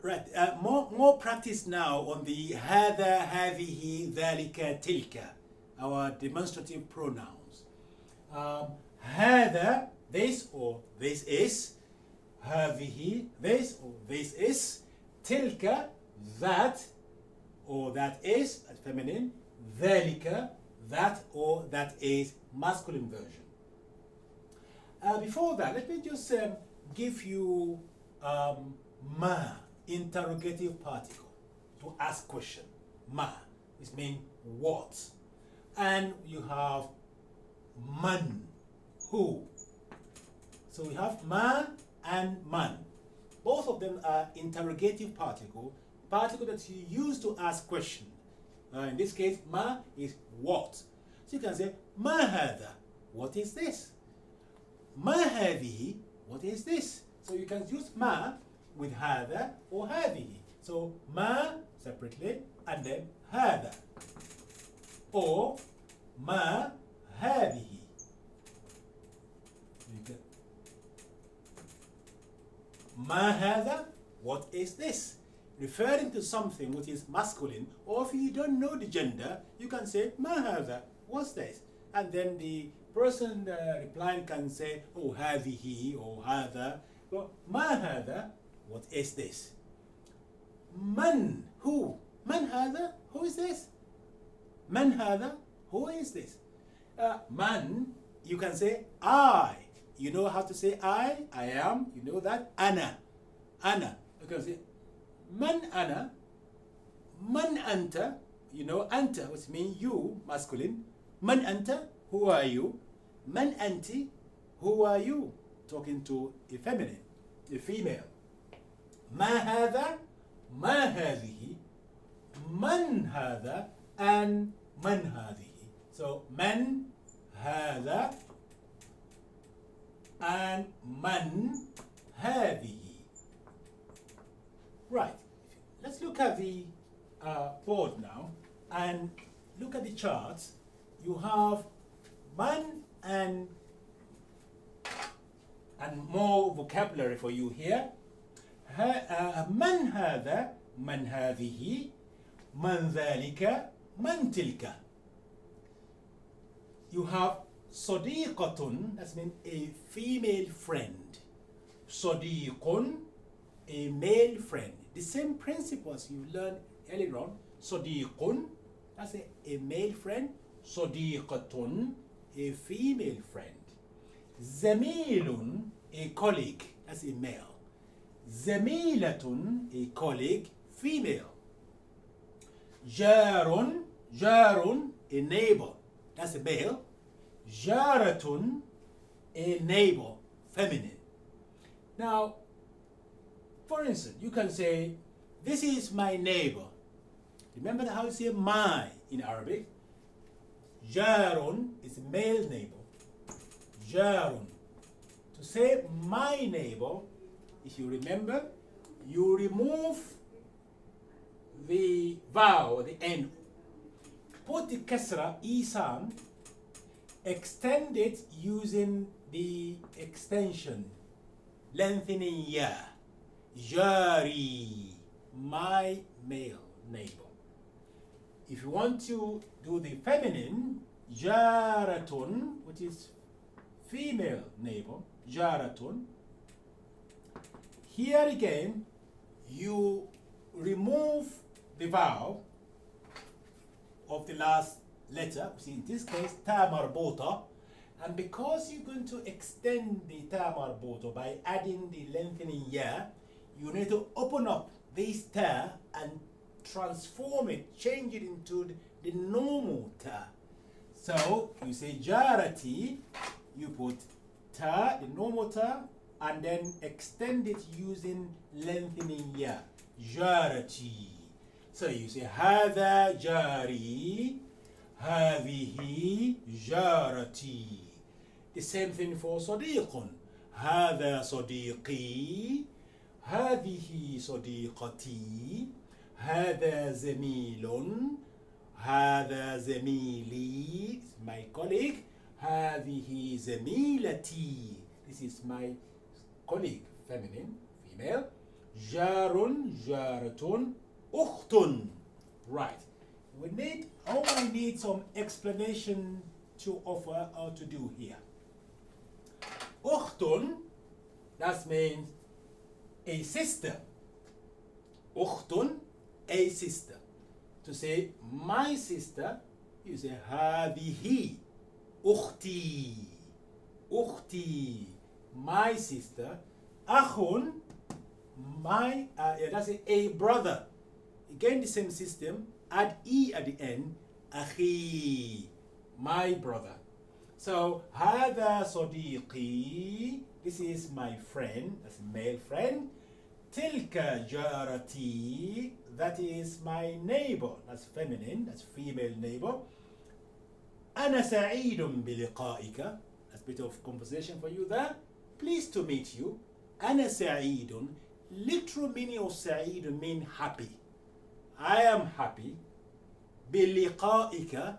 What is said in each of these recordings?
Right. More practice now on the هذا هذه ذلك تلك, our demonstrative pronouns. هذا, this or this is. هذه, this or this is. تلك, that or that is, feminine. ذلك, that or that is, masculine version. Before that, let me just give you ma, interrogative particle, to ask question. Ma, it means what. And you have man, who. So we have ma and man. Both of them are interrogative particle that you use to ask question. In this case, ma is what. So you can say, ma hada, what is this? Ma hadihi, what is this? So you can use ma with hada or hadihi. So ma separately and then hada. Or ma hadihi. Ma hada, what is this? Referring to something which is masculine, or if you don't know the gender, you can say ma hada, what's this? And then the person replying can say, oh, hadihi or hada. Well, ma hada, what is this? Man, who? Man hada, who is this? Man hada, who is this? Man, you can say I. You know how to say I am, you know that. Ana, ana. You can say man ana, man anta, you know anta, which means you, masculine. Man anta, who are you? Man anti, who are you? Talking to a feminine, a female. Ma hadha, ma hadhihi, man hadha, and man hadhihi. So man hadha and man hadhihi. Right. Let's look at the board now and look at the charts. You have man and more vocabulary for you here. Man هذا, man هذه, man ذلك, man تلك. You have صديقة, that means a female friend. صديق, a male friend. The same principles you learned earlier on. صديق, that's a male friend. صديقة, a female friend. زميل, a colleague, that's a male. زميلة, a colleague, female. جار, a neighbor, that's a male. جارة, a neighbor, feminine. Now, for instance, you can say, this is my neighbor. Remember how you say my in Arabic? Jarun is male neighbor. Jarun. To say my neighbor, if you remember, you remove the vowel, the end. Put the kasra, isan, extend it using the extension, lengthening ya. Jari, my male neighbor. If you want to do the feminine, jaratun, which is female neighbor, jaratun. Here again, you remove the vowel of the last letter, which in this case, ta marbota. And because you're going to extend the ta marbota by adding the lengthening ya, you need to open up this ta and transform it, change it into the normal ta. So you say jarati, you put ta, the normal ta, and then extend it using lengthening ya. Jarati. So you say hada jari, هذه جارتي. The same thing for صديق. هذا صديقي, هذه صديقتي, هذا زميل, هذا زميلي, my colleague, هذه زميلتي, this is my colleague, feminine, female. Jarun, jaratun, ukhtun. Right. I need some explanation to offer or to do here. Ukhtun, that means a sister. Ukhtun, a sister. To say my sister, you say هذه أختي. أختي, my sister. Akhun, that's a brother. Again, the same system. Add e at the end. Akhi, my brother. So هذا صديقي. This is my friend. That's a male friend. تلك جارتي. That is my neighbor. That's feminine. That's female neighbor. أنا سعيد بلقائك. That's a bit of conversation for you there. Pleased to meet you. أنا سعيد. Literal meaning of سعيد mean happy. I am happy. بلقائك.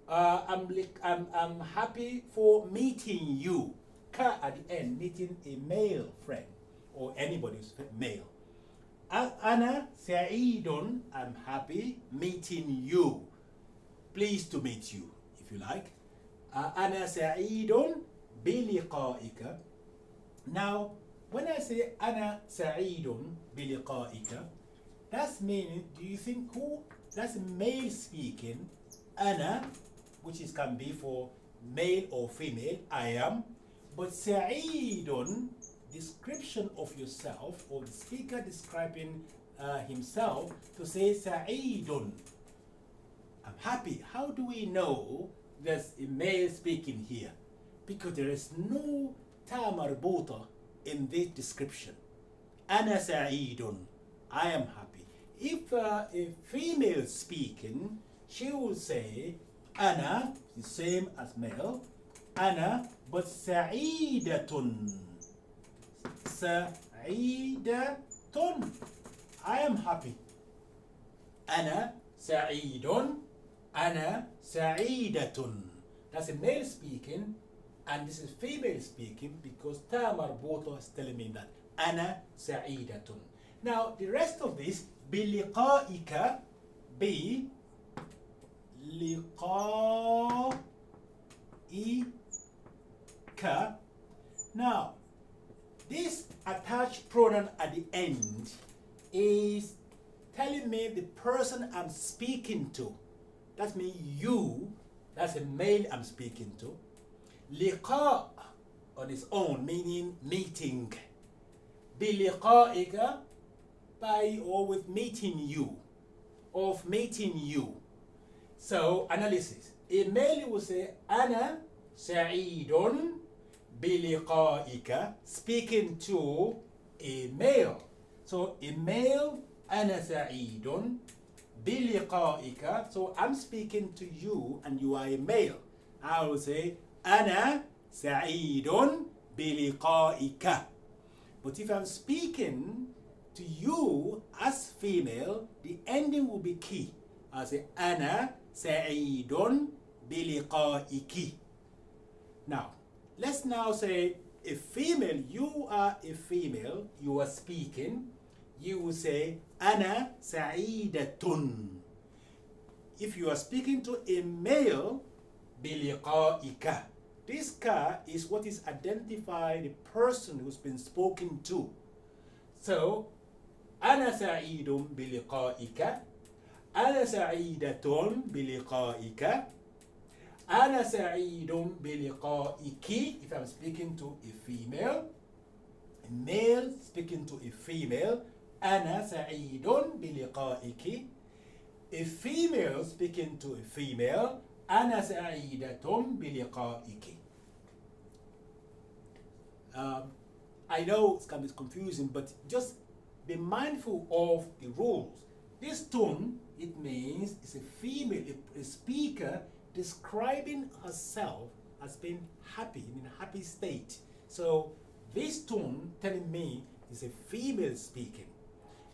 I'm happy for meeting you. Ka at the end, meeting a male friend or anybody who's male. أنا سعيد. I'm happy meeting you. Pleased to meet you, if you like. أنا سعيد بلقائك. Now, when I say أنا سعيد بلقائك, that's meaning, do you think that's male speaking? أنا, which can be for male or female, I am. But سعيد, description of yourself, or the speaker describing himself, to say سعيد. I'm happy. How do we know there's a male speaking here? Because there is no ta marbuta in this description. أنا سعيد. I am happy. If a female speaking, she will say أنا, the same as male. أنا, but سعيدة. سعيدة. I am happy. أنا سعيد. أنا سعيدة. That's a male speaking, and this is female speaking because ta marbuta is telling me that أنا سعيدة. Now the rest of this بلقائك, بلقائك. Now this attached pronoun at the end is telling me the person I'm speaking to. That means you, that's a male I'm speaking to. Liqa on its own, meaning meeting. Biliqa'ika, by or with meeting you, of meeting you. So, analysis. A male will say, Ana sa'idun biliqa'ika, speaking to a male. So, a male, Ana sa'idun biliqa'ika. So, I'm speaking to you and you are a male. I will say, Ana sa'idun biliqa'ika. But if I'm speaking to you as female, the ending will be key. I'll say, Ana sa'idun biliqa'iki. Now, let's now say a female, you are a female, you are speaking, you will say, Ana sa'idatun. If you are speaking to a male, biliqa'ika. This ka is what is identifying the person who's been spoken to. So, Ana sa'idun biliqa'ika. Ana sa'idatun biliqa'ika. Ana sa'idun biliqa'iki. If I'm speaking to a female, a male speaking to a female, Ana sa'idun biliqa'iki. A female speaking to a female, Ana sa'idatun biliqa'iki. I know it can be confusing, but just be mindful of the rules. This tun, it means it's a female, a speaker describing herself as being happy, in a happy state. So this tune telling me is a female speaking.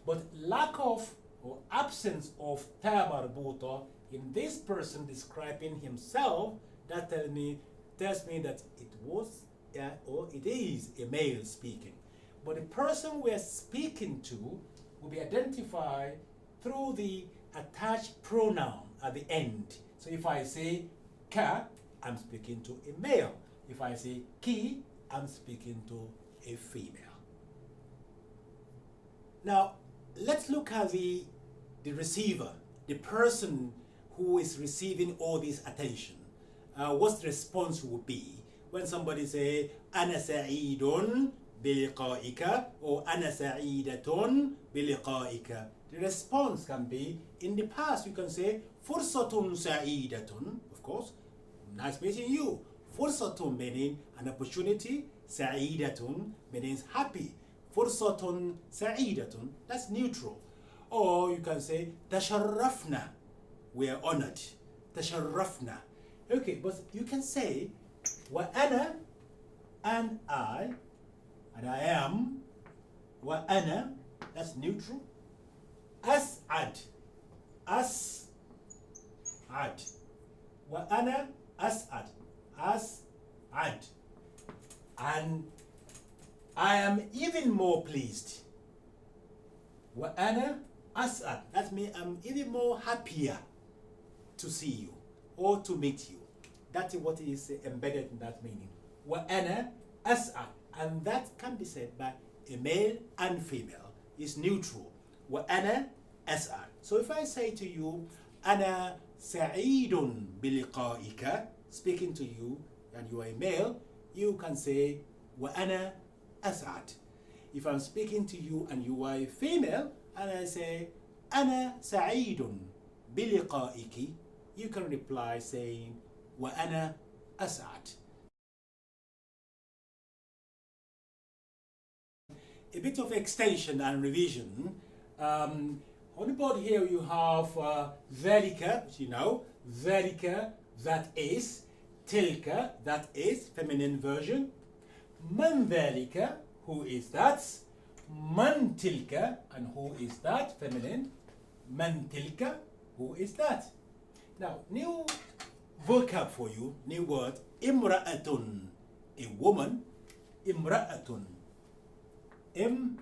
But lack of or absence of ta marbuta in this person describing himself, that tells me that it was or it is a male speaking. but the person we are speaking to will be identified through the attached pronoun at the end. So if I say ka, I'm speaking to a male. If I say ki, I'm speaking to a female. Now, let's look at the receiver, the person who is receiving all this attention. What the response would be when somebody say, أنا سعيد بلقائك or أنا سعيدة بلقائك. The response can be, in the past you can say, فرصة سعيدة, of course, nice meeting you. فرصة meaning an opportunity, سعيدة means happy. فرصة سعيدة, that's neutral. Or you can say, تشرفنا, we are honored. تشرفنا. Okay, but you can say, وأنا, and I am, وأنا, that's neutral. أسعد, أسعد, وأنا أسعد, أسعد, and I am even more pleased. وأنا أسعد, that means I'm even more happier to see you or to meet you. That is what is embedded in that meaning. وأنا أسعد, and that can be said by a male and female. It's neutral. وأنا أسعد. So if I say to you, أنا سعيد بلقائك, speaking to you, and you are a male, you can say وأنا أسعد. If I'm speaking to you and you are a female, and I say أنا سعيد بلقائك, you can reply saying وأنا أسعد. A bit of extension and revision. On the board here you have ذلك, which you know, ذلك, that is, تلك, that is, feminine version, من ذلك, who is that, من تلك, and who is that, feminine, من تلك, who is that. Now, new vocab for you, new word, imra'atun, a woman, imra'atun, imra'atun,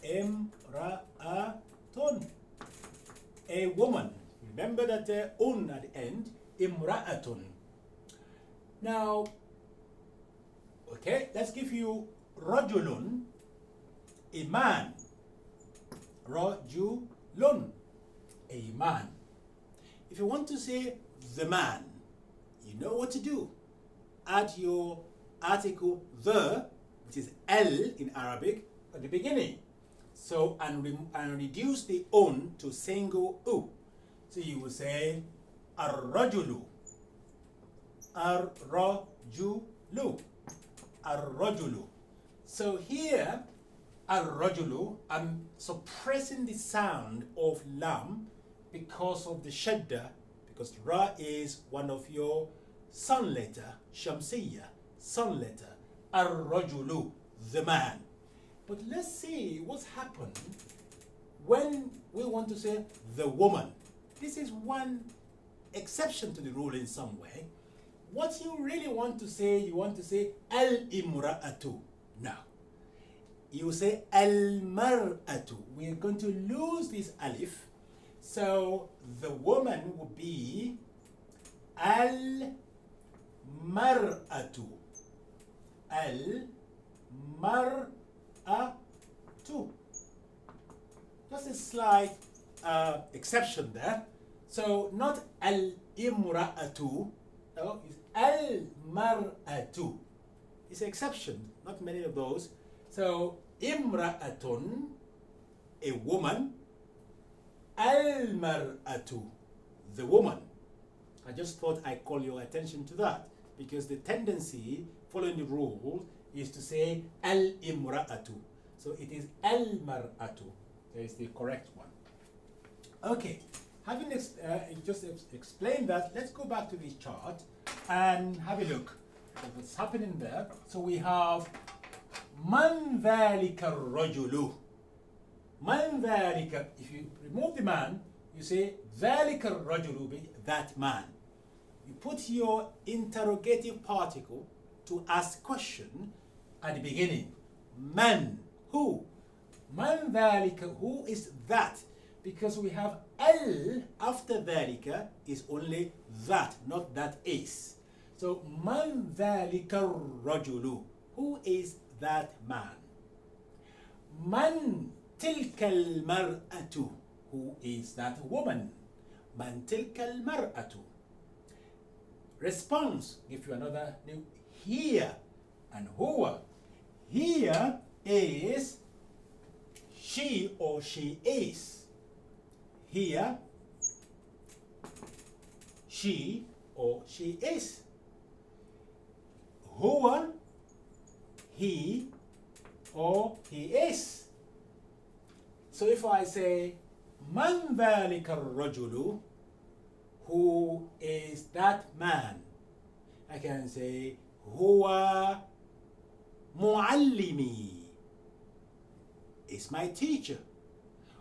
imra'atun, a woman. Remember that un at the end, imra'atun. Now, okay, let's give you rajulun, a man. Rajulun, a man. If you want to say the man, you know what to do. Add your article the, which is L in Arabic, at the beginning. So, and reduce the un to single u. So you will say ar-rajulu, ar-rajulu, ar-rajulu. So here, ar-rajulu, I'm suppressing the sound of lam because of the shadda, because ra is one of your sun letter, shamsiyya, sun letter, ar-rajulu, the man. But let's see what's happened when we want to say the woman. This is one exception to the rule in some way. What you really want to say, you want to say al-imra'atu. Now, you say al-mar'atu. We are going to lose this alif. So the woman would be al-mar'atu. Al-mar'atu. Just a slight exception there. So not al-imra'atu. No, it's al-mar'atu. It's an exception, not many of those. So imra'atun, a woman, al-mar'atu, the woman. I just thought I'd call your attention to that because the tendency following the rule is to say al-imra'atu. So it is al-mar'atu. That is the correct one. Okay, having just explained that, let's go back to this chart and have a look at what's happening there. So we have man dhalika ar-rajulu. Man dhalika, if you remove the man, you say dhalika ar-rajulu, that man. You put your interrogative particle to ask question at the beginning. Man, who? Man dhalika, who is that? Because we have al after dhalika is only that, not that is. So man dhalika rajulu, who is that man? Man tilka al-mar'atu, who is that woman? Man tilka al-mar'atu. Response, give you another new here and huwa. Here is she or she is. Here, she or she is. Huwa, he or he is. So if I say, Man dhalika ar-rajulu, who is that man? I can say, Huwa muallimi, is my teacher.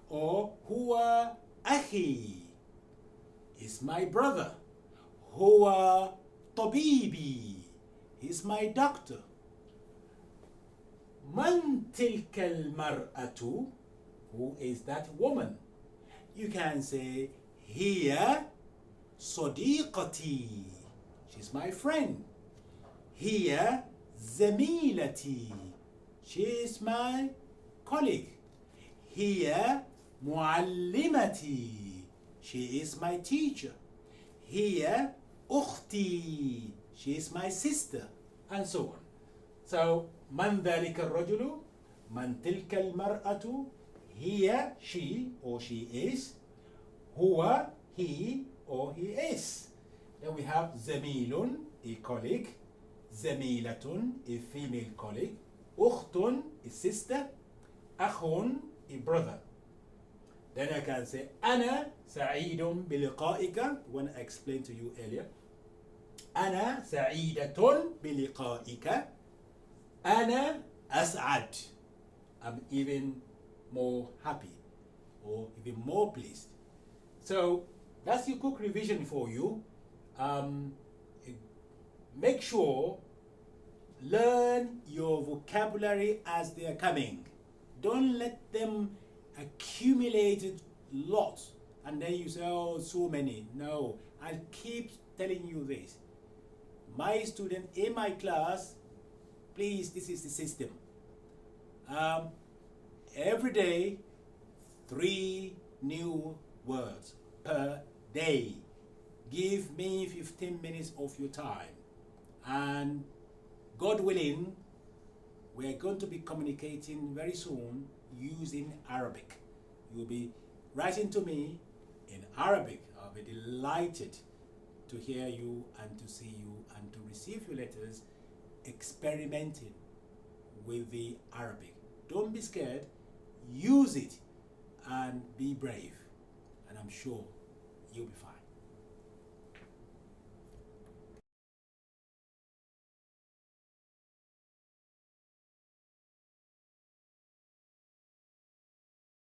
Or Huwa akhi, is my brother. Huwa tabibi, is my doctor. Man tilka al-mar'atu, who is that woman? You can say, Hiya sadiqati, she's my friend. Hiya zamilati, she is my colleague. Hiya muallimati, she is my teacher. Hiya ukhti, she is my sister, and so on. So, man dhalika ar-rajulu, man tilka al-mar'atu, hiya, she or she is, huwa, he or he is. Then we have zamilun, a colleague, zamilatun, a female colleague, ukhtun, a sister, akhun, a brother. Then I can say, ana sa'idun biliqa'ika, when I explained to you earlier. Ana sa'idatun biliqa'ika. Ana as'ad, I'm even more happy or even more pleased. So that's your quick revision for you. Make sure learn your vocabulary as they are coming. Don't let them accumulate lots and then you say, oh, so many. No, I'll keep telling you this. My student in my class, please, this is the system. Every day, 3 new words per day. Give me 15 minutes of your time. And God willing, we're going to be communicating very soon using Arabic. You'll be writing to me in Arabic. I'll be delighted to hear you and to see you and to receive your letters experimenting with the Arabic. Don't be scared. Use it and be brave. And I'm sure you'll be fine.